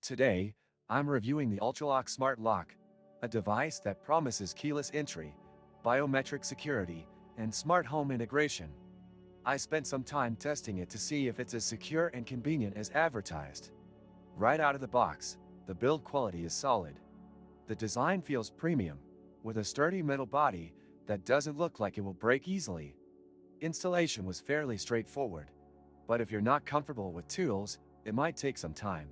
Today, I'm reviewing the Ultraloq Smart Lock, a device that promises keyless entry, biometric security, and smart home integration. I spent some time testing it to see if it's as secure and convenient as advertised. Right out of the box, the build quality is solid. The design feels premium, with a sturdy metal body that doesn't look like it will break easily. Installation was fairly straightforward, but if you're not comfortable with tools, it might take some time.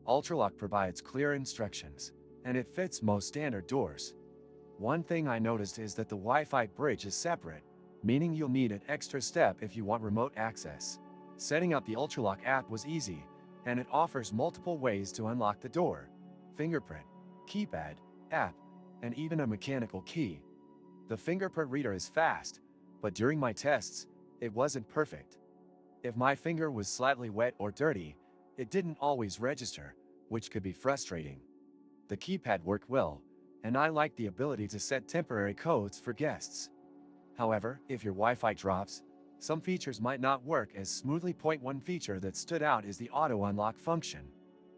Ultraloq provides clear instructions, and it fits most standard doors. One thing I noticed is that the Wi-Fi bridge is separate, meaning you'll need an extra step if you want remote access. Setting up the Ultraloq app was easy, and it offers multiple ways to unlock the door: fingerprint, keypad, app, and even a mechanical key. The fingerprint reader is fast, but during my tests, it wasn't perfect. If my finger was slightly wet or dirty, it didn't always register, which could be frustrating. The keypad worked well, and I liked the ability to set temporary codes for guests. However, if your Wi-Fi drops, some features might not work as smoothly. One feature that stood out is the auto unlock function,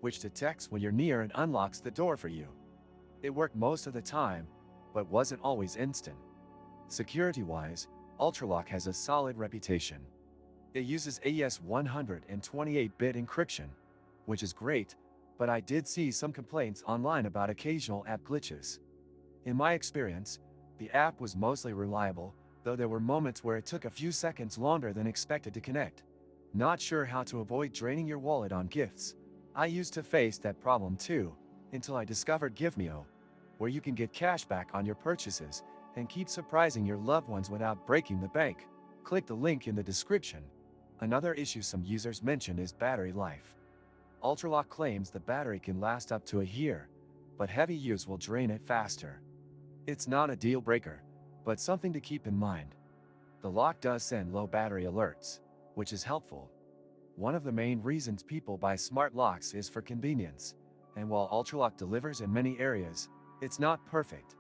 which detects when you're near and unlocks the door for you. It worked most of the time, but wasn't always instant. Security-wise, Ultraloq has a solid reputation. It uses AES 128-bit encryption, which is great, but I did see some complaints online about occasional app glitches. In my experience, the app was mostly reliable, though there were moments where it took a few seconds longer than expected to connect. Not sure how to avoid draining your wallet on gifts. I used to face that problem too, until I discovered Givemeo, where you can get cash back on your purchases and keep surprising your loved ones without breaking the bank. Click the link in the description. Another issue some users mention is battery life. Ultraloq claims the battery can last up to a year, but heavy use will drain it faster. It's not a deal breaker, but something to keep in mind. The lock does send low battery alerts, which is helpful. One of the main reasons people buy smart locks is for convenience, and while Ultraloq delivers in many areas, it's not perfect.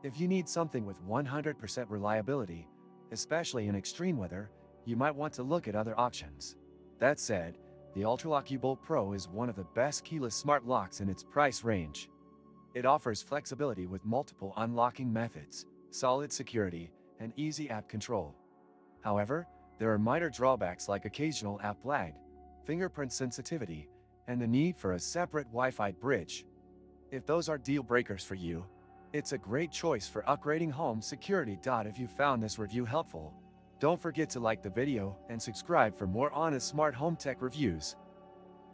If you need something with 100% reliability, especially in extreme weather, you might want to look at other options. That said, the Ultraloq U-Bolt Pro is one of the best keyless smart locks in its price range. It offers flexibility with multiple unlocking methods, solid security, and easy app control. However, there are minor drawbacks like occasional app lag, fingerprint sensitivity, and the need for a separate Wi-Fi bridge. If those are deal breakers for you, it's a great choice for upgrading home security. If you found this review helpful, don't forget to like the video and subscribe for more honest smart home tech reviews.